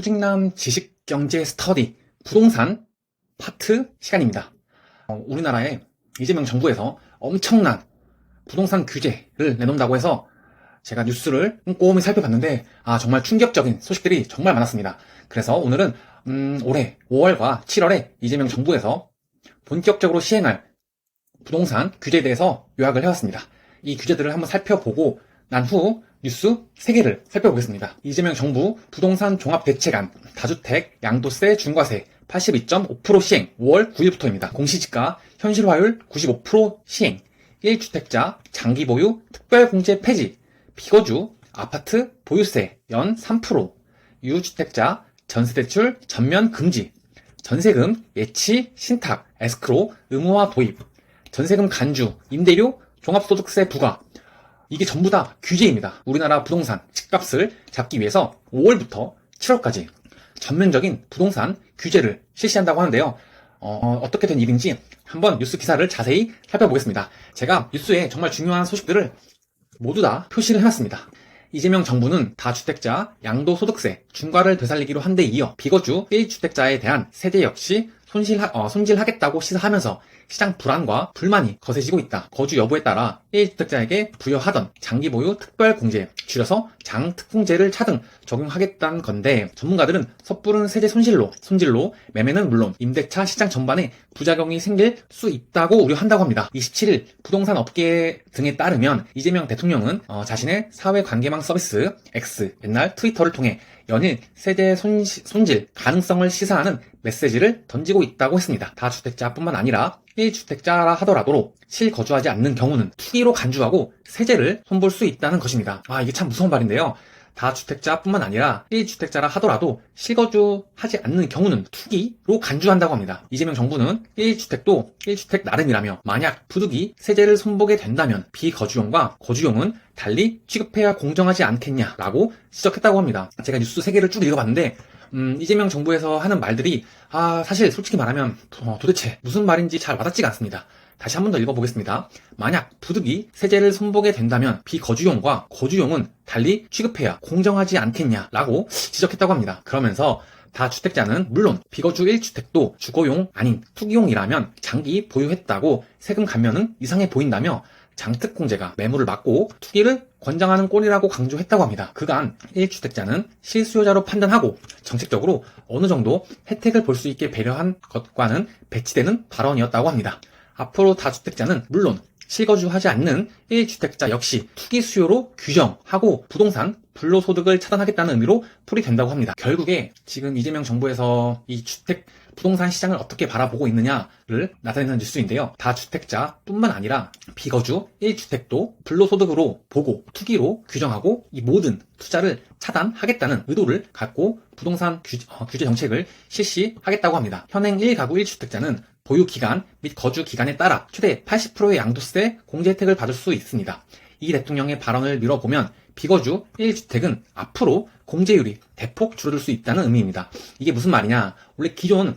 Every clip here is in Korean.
수직남 지식경제 스터디 부동산 파트 시간입니다. 우리나라에 이재명 정부에서 엄청난 부동산 규제를 내놓는다고 해서 제가 뉴스를 꼼꼼히 살펴봤는데 정말 충격적인 소식들이 정말 많았습니다. 그래서 오늘은 올해 5월과 7월에 이재명 정부에서 본격적으로 시행할 부동산 규제에 대해서 요약을 해왔습니다. 이 규제들을 한번 살펴보고 난 후 뉴스 3개를 살펴보겠습니다. 이재명 정부 부동산 종합대책안 다주택 양도세 중과세 82.5% 시행 5월 9일부터입니다. 공시지가 현실화율 95% 시행 1주택자 장기보유 특별공제 폐지 비거주 아파트 보유세 연 3% 유주택자 전세대출 전면 금지 전세금 예치 신탁 에스크로 의무화 도입 전세금 간주 임대료 종합소득세 부과 이게 전부 다 규제입니다. 우리나라 부동산 집값을 잡기 위해서 5월부터 7월까지 전면적인 부동산 규제를 실시한다고 하는데요. 어떻게 된 일인지 한번 뉴스 기사를 자세히 살펴보겠습니다. 제가 뉴스에 정말 중요한 소식들을 모두 다 표시를 해놨습니다. 이재명 정부는 다주택자 양도소득세 중과를 되살리기로 한 데 이어 비거주 1주택자에 대한 세제 역시 손질하겠다고 시사하면서 시장 불안과 불만이 거세지고 있다. 거주 여부에 따라 1주택자에게 부여하던 장기보유 특별공제, 줄여서 장특공제를 차등 적용하겠다는 건데 전문가들은 섣부른 세제 손질로 매매는 물론 임대차 시장 전반에 부작용이 생길 수 있다고 우려한다고 합니다. 27일 부동산 업계 등에 따르면 이재명 대통령은 자신의 사회관계망 서비스 X, 옛날 트위터를 통해 연일 세제 손질 가능성을 시사하는 메시지를 던지고 있다고 했습니다. 다주택자뿐만 아니라 1주택자라 하더라도 실거주하지 않는 경우는 투기로 간주하고 세제를 손볼 수 있다는 것입니다. 이게 참 무서운 말인데요. 다주택자뿐만 아니라 1주택자라 하더라도 실거주하지 않는 경우는 투기로 간주한다고 합니다. 이재명 정부는 1주택도 1주택 나름이라며 만약 부득이 세제를 손보게 된다면 비거주용과 거주용은 달리 취급해야 공정하지 않겠냐라고 지적했다고 합니다. 제가 뉴스 3개를 쭉 읽어봤는데 이재명 정부에서 하는 말들이 사실 솔직히 말하면 도대체 무슨 말인지 잘 와닿지가 않습니다. 다시 한 번 더 읽어보겠습니다. 만약 부득이 세제를 손보게 된다면 비거주용과 거주용은 달리 취급해야 공정하지 않겠냐라고 지적했다고 합니다. 그러면서 다주택자는 물론 비거주 1주택도 주거용 아닌 투기용이라면 장기 보유했다고 세금 감면은 이상해 보인다며 장특공제가 매물을 막고 투기를 권장하는 꼴이라고 강조했다고 합니다. 그간 1주택자는 실수요자로 판단하고 정책적으로 어느 정도 혜택을 볼 수 있게 배려한 것과는 배치되는 발언이었다고 합니다. 앞으로 다주택자는 물론 실거주하지 않는 1주택자 역시 투기 수요로 규정하고 부동산 불로소득을 차단하겠다는 의미로 풀이된다고 합니다. 결국에 지금 이재명 정부에서 이 주택 부동산 시장을 어떻게 바라보고 있느냐를 나타내는 뉴스인데요. 다주택자뿐만 아니라 비거주 1주택도 불로소득으로 보고 투기로 규정하고 이 모든 투자를 차단하겠다는 의도를 갖고 부동산 규제 정책을 실시하겠다고 합니다. 현행 1가구 1주택자는 보유기간 및 거주기간에 따라 최대 80%의 양도세 공제 혜택을 받을 수 있습니다. 이 대통령의 발언을 미뤄보면 비거주 1주택은 앞으로 공제율이 대폭 줄어들 수 있다는 의미입니다. 이게 무슨 말이냐? 원래 기존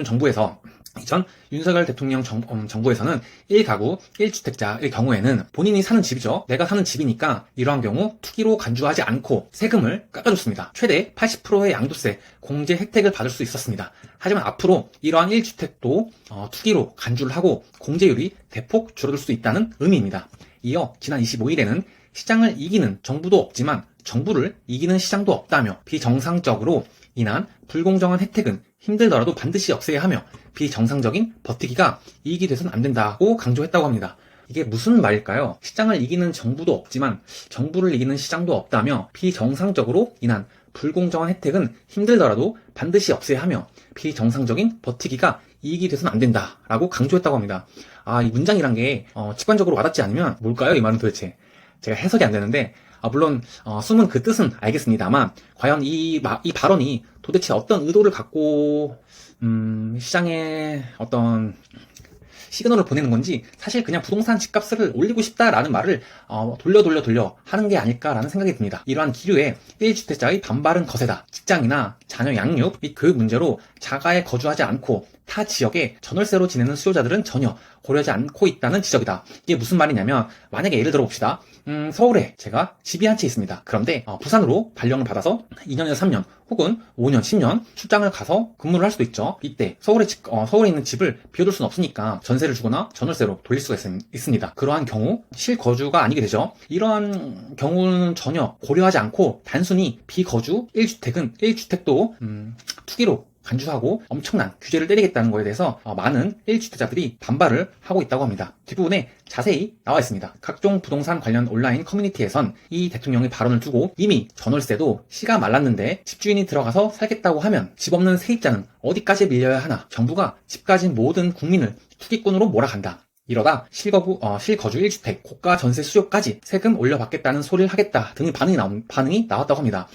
정부에서 이전 윤석열 대통령 정부에서는 1가구 1주택자의 경우에는 본인이 사는 집이죠. 내가 사는 집이니까 이러한 경우 투기로 간주하지 않고 세금을 깎아줬습니다. 최대 80%의 양도세 공제 혜택을 받을 수 있었습니다. 하지만 앞으로 이러한 1주택도 투기로 간주를 하고 공제율이 대폭 줄어들 수 있다는 의미입니다. 이어 지난 25일에는 시장을 이기는 정부도 없지만 정부를 이기는 시장도 없다며 비정상적으로 인한 불공정한 혜택은 힘들더라도 반드시 없애야 하며 비정상적인 버티기가 이익이 돼서는 안 된다고 강조했다고 합니다. 이게 무슨 말일까요? 시장을 이기는 정부도 없지만 정부를 이기는 시장도 없다며 비정상적으로 인한 불공정한 혜택은 힘들더라도 반드시 없애야 하며 비정상적인 버티기가 이익이 돼서는 안 된다라고 강조했다고 합니다. 이 문장이란 게 직관적으로 와닿지 않으면 뭘까요? 이 말은 도대체 제가 해석이 안 되는데 물론 숨은 그 뜻은 알겠습니다만 과연 이 발언이 도대체 어떤 의도를 갖고 시장에 어떤 시그널을 보내는 건지 사실 그냥 부동산 집값을 올리고 싶다라는 말을 돌려 하는 게 아닐까라는 생각이 듭니다. 이러한 기류에 1주택자의 반발은 거세다. 직장이나 자녀 양육 및 교육 문제로 자가에 거주하지 않고 타 지역에 전월세로 지내는 수요자들은 전혀 고려하지 않고 있다는 지적이다. 이게 무슨 말이냐면 만약에 예를 들어 봅시다. 서울에 제가 집이 한 채 있습니다. 그런데 부산으로 발령을 받아서 2년에서 3년 혹은 5년, 10년 출장을 가서 근무를 할 수도 있죠. 이때 서울에 있는 집을 비워둘 수는 없으니까 전세를 주거나 전월세로 돌릴 수가 있습니다. 그러한 경우 실거주가 아니게 되죠. 이러한 경우는 전혀 고려하지 않고 단순히 비거주 1주택은 1주택도 투기로 간주하고 엄청난 규제를 때리겠다는 거에 대해서 많은 1주택자들이 반발을 하고 있다고 합니다. 뒷부분에 자세히 나와 있습니다. 각종 부동산 관련 온라인 커뮤니티에선 이 대통령의 발언을 두고 이미 전월세도 씨가 말랐는데 집주인이 들어가서 살겠다고 하면 집 없는 세입자는 어디까지 밀려야 하나, 정부가 집 가진 모든 국민을 투기꾼으로 몰아간다. 이러다 실거주 1주택, 고가 전세 수요까지 세금 올려받겠다는 소리를 하겠다 등의 반응이 나왔다고 합니다.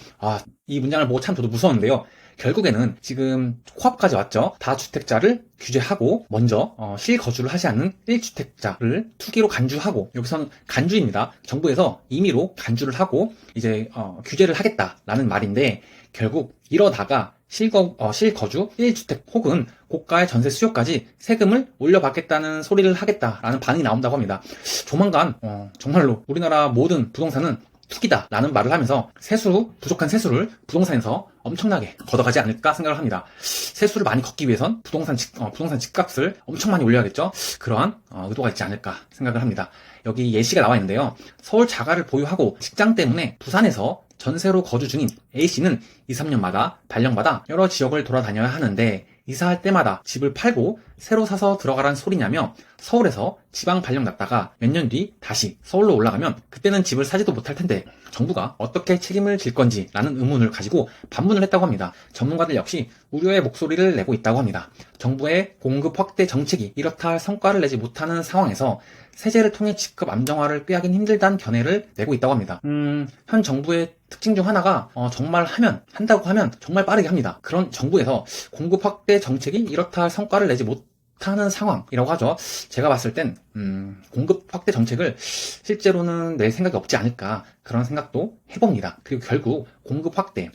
이 문장을 보고 참 저도 무서웠는데요. 결국에는 지금 코앞까지 왔죠. 다주택자를 규제하고 먼저 실거주를 하지 않는 1주택자를 투기로 간주하고, 여기서는 간주입니다. 정부에서 임의로 간주를 하고 이제 규제를 하겠다라는 말인데, 결국 이러다가 실거주 1주택 혹은 고가의 전세 수요까지 세금을 올려받겠다는 소리를 하겠다라는 반응이 나온다고 합니다. 조만간 정말로 우리나라 모든 부동산은 투기다라는 말을 하면서 부족한 세수를 부동산에서 엄청나게 걷어가지 않을까 생각을 합니다. 세수를 많이 걷기 위해선 부동산 집값을 엄청 많이 올려야겠죠. 그러한 의도가 있지 않을까 생각을 합니다. 여기 예시가 나와 있는데요. 서울 자가를 보유하고 직장 때문에 부산에서 전세로 거주 중인 A씨는 2, 3년마다 발령받아 여러 지역을 돌아다녀야 하는데, 이사할 때마다 집을 팔고 새로 사서 들어가란 소리냐며 서울에서 지방 발령 났다가 몇 년 뒤 다시 서울로 올라가면 그때는 집을 사지도 못할 텐데 정부가 어떻게 책임을 질 건지 라는 의문을 가지고 반문을 했다고 합니다. 전문가들 역시 우려의 목소리를 내고 있다고 합니다. 정부의 공급 확대 정책이 이렇다 할 성과를 내지 못하는 상황에서 세제를 통해 집값 안정화를 꾀하긴 힘들다는 견해를 내고 있다고 합니다. 현 정부의 특징 중 하나가 한다고 하면 정말 빠르게 합니다. 그런 정부에서 공급 확대 정책이 이렇다 할 성과를 내지 못하는 상황이라고 하죠. 제가 봤을 땐 공급 확대 정책을 실제로는 낼 생각이 없지 않을까, 그런 생각도 해봅니다. 그리고 결국 공급 확대,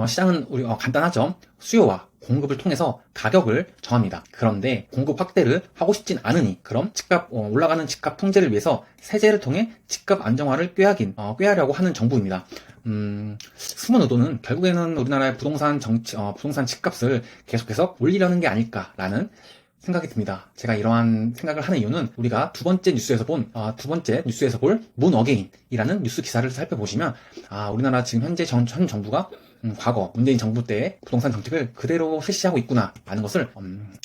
시장은 간단하죠. 수요와 공급을 통해서 가격을 정합니다. 그런데 공급 확대를 하고 싶진 않으니, 그럼 올라가는 집값 통제를 위해서 세제를 통해 집값 안정화를 꾀하려고 하는 정부입니다. 숨은 의도는 결국에는 우리나라의 부동산 집값을 계속해서 올리려는 게 아닐까라는 생각이 듭니다. 제가 이러한 생각을 하는 이유는 우리가 두 번째 뉴스에서 볼 문 어게인이라는 뉴스 기사를 살펴보시면 우리나라 지금 현재 현 정부가 과거 문재인 정부 때의 부동산 정책을 그대로 실시하고 있구나 라는 것을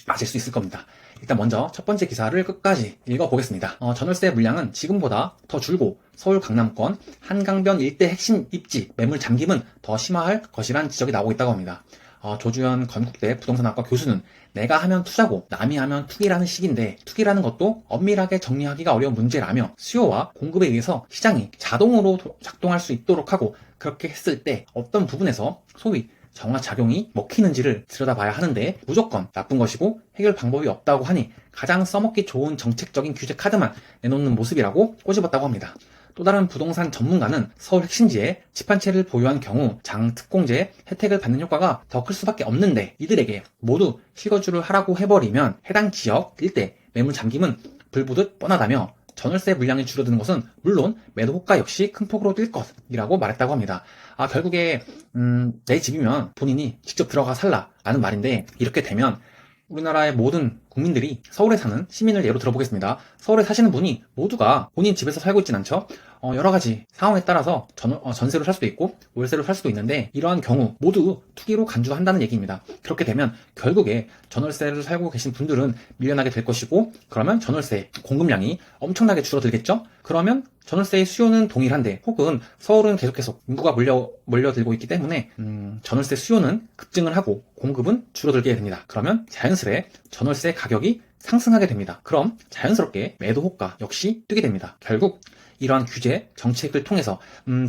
아실 수 있을 겁니다. 일단 먼저 첫 번째 기사를 끝까지 읽어보겠습니다. 전월세 물량은 지금보다 더 줄고 서울 강남권 한강변 일대 핵심 입지 매물 잠김은 더 심화할 것이란 지적이 나오고 있다고 합니다. 조주현 건국대 부동산학과 교수는 내가 하면 투자고 남이 하면 투기라는 식인데, 투기라는 것도 엄밀하게 정리하기가 어려운 문제라며 수요와 공급에 의해서 시장이 자동으로 작동할 수 있도록 하고, 그렇게 했을 때 어떤 부분에서 소위 정화작용이 먹히는지를 들여다봐야 하는데 무조건 나쁜 것이고 해결 방법이 없다고 하니 가장 써먹기 좋은 정책적인 규제 카드만 내놓는 모습이라고 꼬집었다고 합니다. 또 다른 부동산 전문가는 서울 핵심지에 집 한 채를 보유한 경우 장특공제 혜택을 받는 효과가 더 클 수밖에 없는데, 이들에게 모두 실거주를 하라고 해버리면 해당 지역 일대 매물 잠김은 불보듯 뻔하다며 전월세 물량이 줄어드는 것은 물론 매도 호가 역시 큰 폭으로 뛸 것이라고 말했다고 합니다. 결국에 내 집이면 본인이 직접 들어가 살라라는 말인데, 이렇게 되면 우리나라의 모든 국민들이, 서울에 사는 시민을 예로 들어보겠습니다. 서울에 사시는 분이 모두가 본인 집에서 살고 있진 않죠. 여러 가지 상황에 따라서 전세로 살 수도 있고 월세로 살 수도 있는데, 이러한 경우 모두 투기로 간주한다는 얘기입니다. 그렇게 되면 결국에 전월세를 살고 계신 분들은 밀려나게 될 것이고, 그러면 전월세 공급량이 엄청나게 줄어들겠죠. 그러면 전월세의 수요는 동일한데, 혹은 서울은 계속해서 인구가 몰려들고 있기 때문에 전월세 수요는 급증을 하고 공급은 줄어들게 됩니다. 그러면 자연스레 전월세 가격이 상승하게 됩니다. 그럼 자연스럽게 매도 호가 역시 뜨게 됩니다. 결국 이러한 규제 정책을 통해서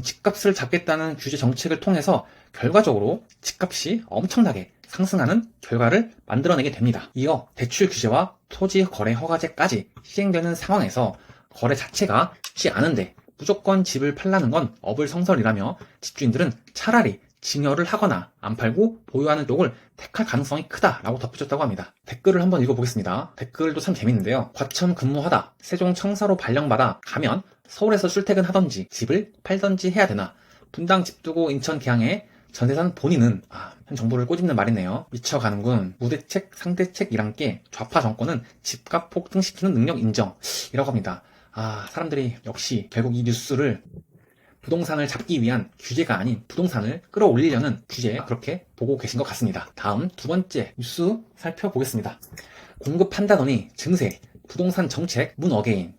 집값을 잡겠다는 규제 정책을 통해서 결과적으로 집값이 엄청나게 상승하는 결과를 만들어내게 됩니다. 이어 대출 규제와 토지 거래 허가제까지 시행되는 상황에서 거래 자체가 쉽지 않은데 무조건 집을 팔라는 건 어불성설이라며 집주인들은 차라리 증여를 하거나 안 팔고 보유하는 쪽을 택할 가능성이 크다라고 덧붙였다고 합니다. 댓글을 한번 읽어보겠습니다. 댓글도 참 재밌는데요. 과천 근무하다 세종 청사로 발령받아 가면 서울에서 출퇴근하던지 집을 팔던지 해야 되나, 분당 집 두고 인천 계양에 전세산 본인은 현 정부를 꼬집는 말이네요. 미쳐가는군. 우대책 상대책이란 게 좌파 정권은 집값 폭등시키는 능력 인정이라고 합니다. 사람들이 역시 결국 이 뉴스를 부동산을 잡기 위한 규제가 아닌 부동산을 끌어올리려는 규제, 그렇게 보고 계신 것 같습니다. 다음 두 번째 뉴스 살펴보겠습니다. 공급한다더니 증세, 부동산 정책 문 어게인.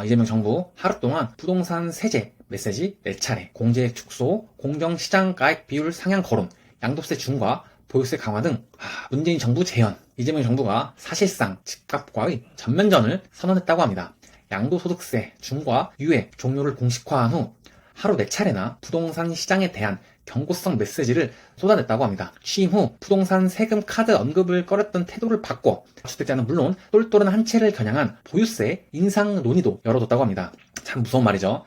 이재명 정부 하루 동안 부동산 세제 메시지 4차례, 공제액 축소, 공정시장가액 비율 상향 거론, 양도세 중과 보유세 강화 등 문재인 정부 재현, 이재명 정부가 사실상 집값과의 전면전을 선언했다고 합니다. 양도소득세 중과 유예 종료를 공식화한 후 하루 4차례나 부동산 시장에 대한 경고성 메시지를 쏟아냈다고 합니다. 취임 후 부동산 세금 카드 언급을 꺼렸던 태도를 바꿔 주택자는 물론 똘똘한 한 채를 겨냥한 보유세 인상 논의도 열어뒀다고 합니다. 참 무서운 말이죠.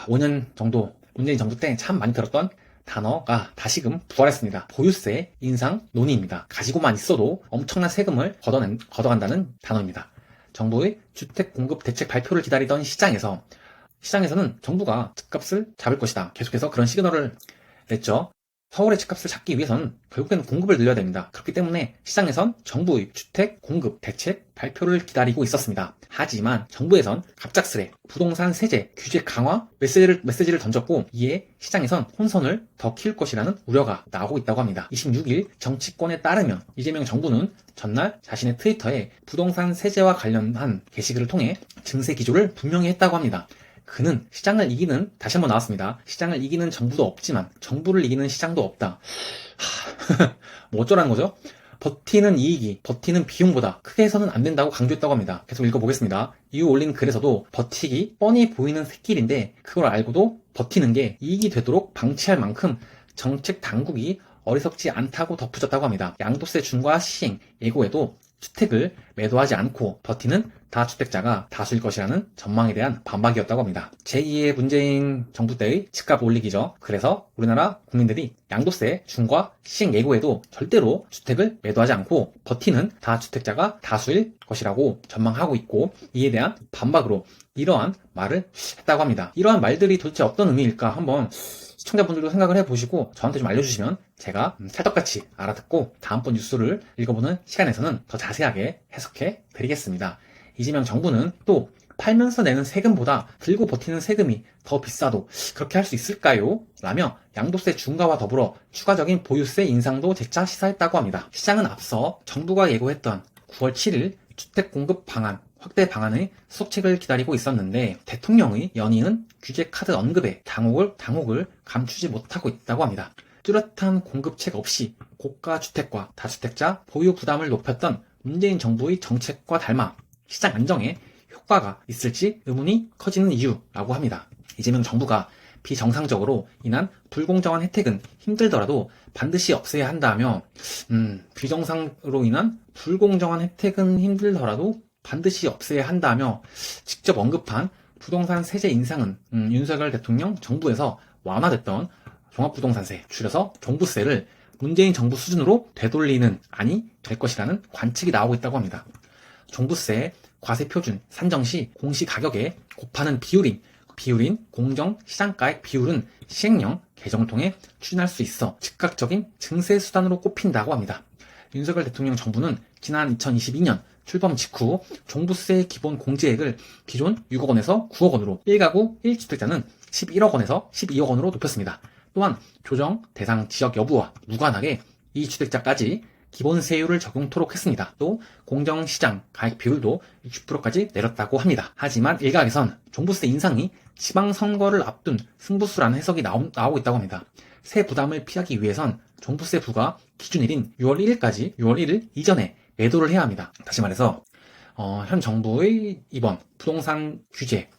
5년 정도 문재인 정부 때 참 많이 들었던 단어가 다시금 부활했습니다. 보유세 인상 논의입니다. 가지고만 있어도 엄청난 세금을 걷어간다는 단어입니다. 정부의 주택 공급 대책 발표를 기다리던 시장에서는 정부가 집값을 잡을 것이다, 계속해서 그런 시그널을 냈죠. 서울의 집값을 잡기 위해서는 결국에는 공급을 늘려야 됩니다. 그렇기 때문에 시장에선 정부의 주택 공급 대책 발표를 기다리고 있었습니다. 하지만 정부에선 갑작스레 부동산 세제 규제 강화 메시지를 던졌고, 이에 시장에선 혼선을 더 키울 것이라는 우려가 나오고 있다고 합니다. 26일 정치권에 따르면 이재명 정부는 전날 자신의 트위터에 부동산 세제와 관련한 게시글을 통해 증세 기조를 분명히 했다고 합니다. 그는 시장을 이기는, 다시 한번 나왔습니다. 시장을 이기는 정부도 없지만 정부를 이기는 시장도 없다. 뭐 어쩌라는 거죠? 버티는 이익이 버티는 비용보다 크게 해서는 안 된다고 강조했다고 합니다. 계속 읽어보겠습니다. 이후 올린 글에서도 버티기 뻔히 보이는 샛길인데 그걸 알고도 버티는 게 이익이 되도록 방치할 만큼 정책 당국이 어리석지 않다고 덧붙였다고 합니다. 양도세 중과 시행 예고에도 주택을 매도하지 않고 버티는 다주택자가 다수일 것이라는 전망에 대한 반박이었다고 합니다. 제2의 문재인 정부 때의 집값 올리기죠. 그래서 우리나라 국민들이 양도세 중과 시행 예고에도 절대로 주택을 매도하지 않고 버티는 다주택자가 다수일 것이라고 전망하고 있고, 이에 대한 반박으로 이러한 말을 했다고 합니다. 이러한 말들이 도대체 어떤 의미일까 한번 시청자분들도 생각을 해보시고 저한테 좀 알려주시면 제가 찰떡같이 알아듣고 다음번 뉴스를 읽어보는 시간에서는 더 자세하게 해석해 드리겠습니다. 이재명 정부는 또 팔면서 내는 세금보다 들고 버티는 세금이 더 비싸도 그렇게 할 수 있을까요? 라며 양도세 중과와 더불어 추가적인 보유세 인상도 재차 시사했다고 합니다. 시장은 앞서 정부가 예고했던 9월 7일 주택 공급 방안 확대 방안의 수속책을 기다리고 있었는데 대통령의 연이은 규제 카드 언급에 당혹을 감추지 못하고 있다고 합니다. 뚜렷한 공급책 없이 고가 주택과 다주택자 보유 부담을 높였던 문재인 정부의 정책과 닮아 시장 안정에 효과가 있을지 의문이 커지는 이유라고 합니다. 이재명 정부가 비정상적으로 인한 불공정한 혜택은 힘들더라도 반드시 없애야 한다며, 비정상으로 인한 불공정한 혜택은 힘들더라도 반드시 없애야 한다며 직접 언급한 부동산 세제 인상은 윤석열 대통령 정부에서 완화됐던 종합부동산세, 줄여서 종부세를 문재인 정부 수준으로 되돌리는 안이 될 것이라는 관측이 나오고 있다고 합니다. 종부세 과세표준 산정 시 공시가격에 곱하는 비율인 공정시장가액 비율은 시행령 개정을 통해 추진할 수 있어 즉각적인 증세 수단으로 꼽힌다고 합니다. 윤석열 대통령 정부는 지난 2022년 출범 직후 종부세 기본 공제액을 기존 6억 원에서 9억 원으로 1가구 1주택자는 11억 원에서 12억 원으로 높였습니다. 또한 조정 대상 지역 여부와 무관하게 2주택자까지 기본세율을 적용토록 했습니다. 또 공정시장 가액 비율도 60%까지 내렸다고 합니다. 하지만 일각에선 종부세 인상이 지방선거를 앞둔 승부수라는 해석이 나오고 있다고 합니다. 세 부담을 피하기 위해선 종부세 부과 기준일인 6월 1일 이전에 매도를 해야 합니다. 다시 말해서 현 정부의 이번 부동산 규제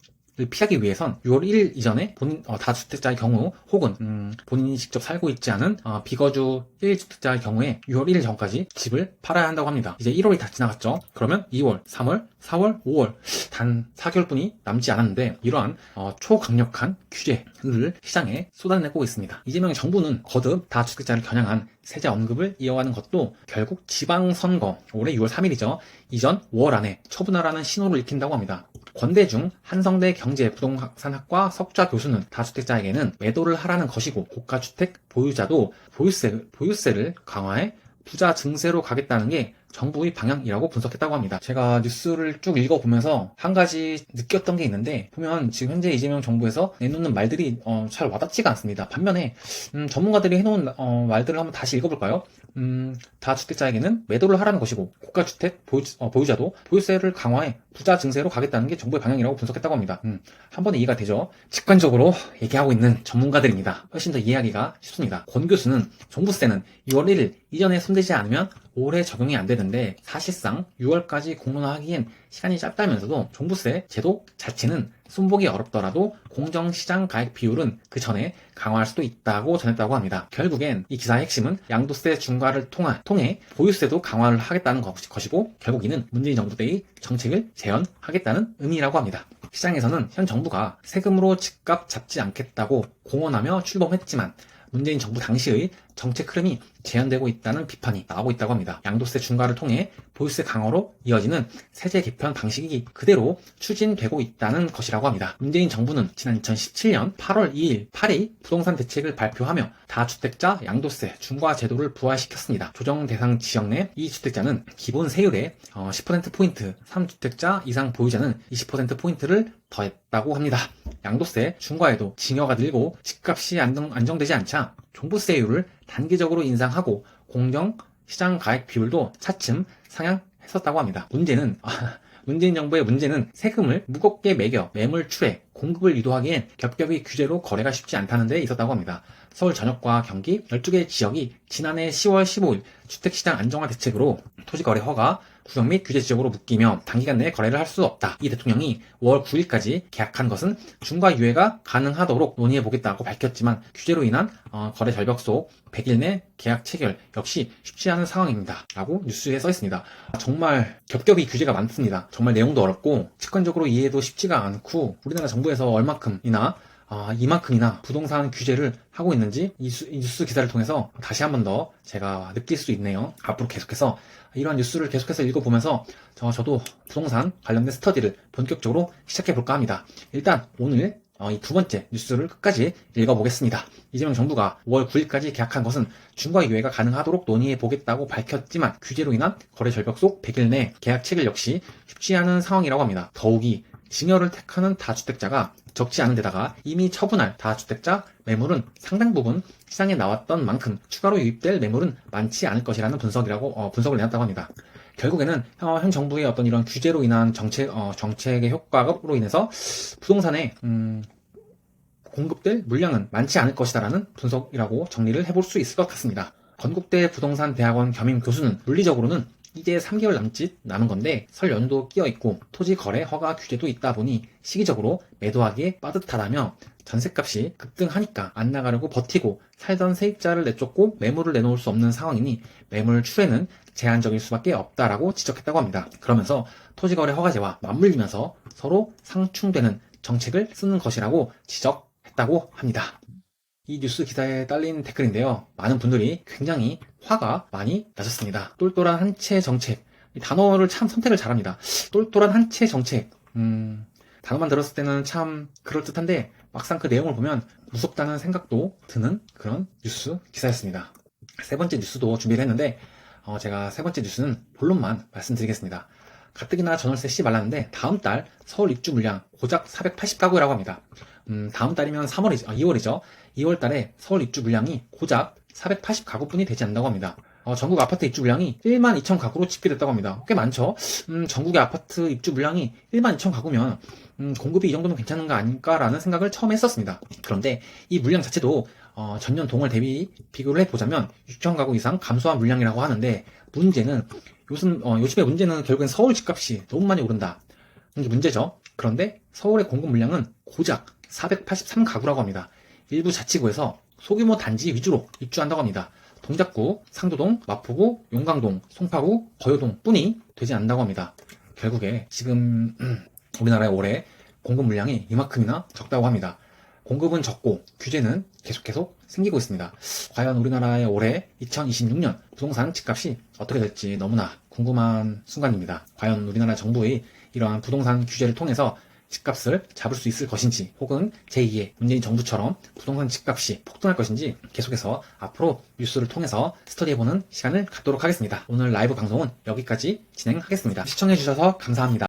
피하기 위해선 6월 1일 이전에 본인 다주택자의 경우 혹은 본인이 직접 살고 있지 않은 비거주 1주택자의 경우에 6월 1일 전까지 집을 팔아야 한다고 합니다. 이제 1월이 다 지나갔죠. 그러면 2월, 3월, 4월, 5월 단 4개월뿐이 남지 않았는데 이러한 초강력한 규제를 시장에 쏟아내고 있습니다. 이재명 정부는 거듭 다주택자를 겨냥한 세제 언급을 이어가는 것도 결국 지방선거 올해 6월 3일이죠. 이전 5월 안에 처분하라는 신호를 읽힌다고 합니다. 권대중 한성대 경제부동산학과 석좌 교수는 다주택자에게는 매도를 하라는 것이고 고가주택 보유자도 보유세를 강화해 부자 증세로 가겠다는 게 정부의 방향이라고 분석했다고 합니다. 제가 뉴스를 쭉 읽어보면서 한 가지 느꼈던 게 있는데 보면 지금 현재 이재명 정부에서 내놓는 말들이 잘 와닿지가 않습니다. 반면에 전문가들이 해놓은 말들을 한번 다시 읽어볼까요? 다주택자에게는 매도를 하라는 것이고 고가주택 보유자도 보유세를 강화해 부자 증세로 가겠다는 게 정부의 방향이라고 분석했다고 합니다. 한 번에 이해가 되죠? 직관적으로 얘기하고 있는 전문가들입니다. 훨씬 더 이해하기가 쉽습니다. 권 교수는 종부세는 6월 1일 이전에 손대지 않으면 올해 적용이 안 되는데 사실상 6월까지 공론화하기엔 시간이 짧다면서도 종부세 제도 자체는 손보기 어렵더라도 공정시장 가액 비율은 그 전에 강화할 수도 있다고 전했다고 합니다. 결국엔 이 기사의 핵심은 양도세 중과를 통해 보유세도 강화를 하겠다는 것이고 결국 이는 문재인 정부 때의 정책을 재현하겠다는 의미라고 합니다. 시장에서는 현 정부가 세금으로 집값 잡지 않겠다고 공언하며 출범했지만 문재인 정부 당시의 정책 흐름이 재현되고 있다는 비판이 나오고 있다고 합니다. 양도세 중과를 통해 보유세 강화로 이어지는 세제 개편 방식이 그대로 추진되고 있다는 것이라고 합니다. 문재인 정부는 지난 2017년 8월 2일 8일 부동산 대책을 발표하며 다주택자 양도세 중과 제도를 부활시켰습니다. 조정 대상 지역 내 2주택자는 기본 세율의 10%포인트, 3주택자 이상 보유자는 20%포인트를 더했다고 합니다. 양도세 중과에도 증여가 늘고 집값이 안정되지 않자 종부세율을 단기적으로 인상하고 공정시장 가액 비율도 차츰 상향했었다고 합니다. 문재인 정부의 문제는 세금을 무겁게 매겨 매물출에 공급을 유도하기엔 겹겹이 규제로 거래가 쉽지 않다는 데 있었다고 합니다. 서울 전역과 경기 12개 지역이 지난해 10월 15일 주택시장 안정화 대책으로 토지거래 허가 구역 및 규제 지역으로 묶이며 단기간 내에 거래를 할 수 없다. 이 대통령이 5월 9일까지 계약한 것은 중과 유예가 가능하도록 논의해보겠다고 밝혔지만 규제로 인한 거래 절벽 속 100일 내 계약 체결 역시 쉽지 않은 상황입니다. 라고 뉴스에 써있습니다. 정말 겹겹이 규제가 많습니다. 정말 내용도 어렵고 직관적으로 이해도 쉽지가 않고 우리나라 정부에서 이만큼이나 부동산 규제를 하고 있는지 이 뉴스 기사를 통해서 다시 한 번 더 제가 느낄 수 있네요. 앞으로 계속해서 이러한 뉴스를 계속해서 읽어보면서 저도 부동산 관련된 스터디를 본격적으로 시작해볼까 합니다. 일단 오늘 이 두 번째 뉴스를 끝까지 읽어보겠습니다. 이재명 정부가 5월 9일까지 계약한 것은 중과 유예가 가능하도록 논의해보겠다고 밝혔지만 규제로 인한 거래 절벽 속 100일 내 계약 체결 역시 쉽지 않은 상황이라고 합니다. 더욱이 증여를 택하는 다주택자가 적지 않은 데다가 이미 처분할 다주택자 매물은 상당 부분 시장에 나왔던 만큼 추가로 유입될 매물은 많지 않을 것이라는 분석을 내놨다고 합니다. 결국에는 현 정부의 어떤 이런 규제로 인한 정책의 효과로 인해서 부동산에 공급될 물량은 많지 않을 것이다라는 분석이라고 정리를 해볼 수 있을 것 같습니다. 건국대 부동산대학원 겸임 교수는 물리적으로는 이제 3개월 남짓 남은 건데 설 연휴도 끼어있고 토지 거래 허가 규제도 있다 보니 시기적으로 매도하기에 빠듯하다며 전셋값이 급등하니까 안 나가려고 버티고 살던 세입자를 내쫓고 매물을 내놓을 수 없는 상황이니 매물 출회는 제한적일 수밖에 없다라고 지적했다고 합니다. 그러면서 토지거래 허가제와 맞물리면서 서로 상충되는 정책을 쓰는 것이라고 지적했다고 합니다. 이 뉴스 기사에 딸린 댓글인데요. 많은 분들이 굉장히 화가 많이 나셨습니다. 똘똘한 한 채 정책. 이 단어를 참 선택을 잘합니다. 똘똘한 한 채 정책. 단어만 들었을 때는 참 그럴듯한데 막상 그 내용을 보면 무섭다는 생각도 드는 그런 뉴스 기사였습니다. 세 번째 뉴스도 준비를 했는데 제가 세 번째 뉴스는 본론만 말씀드리겠습니다. 가뜩이나 전월세 쓰지 말랐는데 다음 달 서울 입주 물량 고작 480가구라고 합니다. 다음 달이면 2월이죠. 2월 달에 서울 입주 물량이 고작 480가구뿐이 되지 않는다고 합니다. 전국 아파트 입주 물량이 1만 2천 가구로 집계됐다고 합니다. 꽤 많죠? 전국의 아파트 입주 물량이 1만 2천 가구면 공급이 이 정도면 괜찮은 거 아닐까라는 생각을 처음 했었습니다. 그런데 이 물량 자체도 전년 동월 대비 비교를 해보자면 6천 가구 이상 감소한 물량이라고 하는데 요즘의 문제는 결국엔 서울 집값이 너무 많이 오른다. 이게 문제죠. 그런데 서울의 공급 물량은 고작 483가구라고 합니다. 일부 자치구에서 소규모 단지 위주로 입주한다고 합니다. 동작구, 상도동, 마포구, 용강동, 송파구, 거효동 뿐이 되지 않는다고 합니다. 결국에 지금 우리나라의 올해 공급 물량이 이만큼이나 적다고 합니다. 공급은 적고 규제는 계속 생기고 있습니다. 과연 우리나라의 올해 2026년 부동산 집값이 어떻게 될지 너무나 궁금한 순간입니다. 과연 우리나라 정부의 이러한 부동산 규제를 통해서 집값을 잡을 수 있을 것인지, 혹은 제2의 문재인 정부처럼 부동산 집값이 폭등할 것인지 계속해서 앞으로 뉴스를 통해서 스터디해보는 시간을 갖도록 하겠습니다. 오늘 라이브 방송은 여기까지 진행하겠습니다. 시청해주셔서 감사합니다.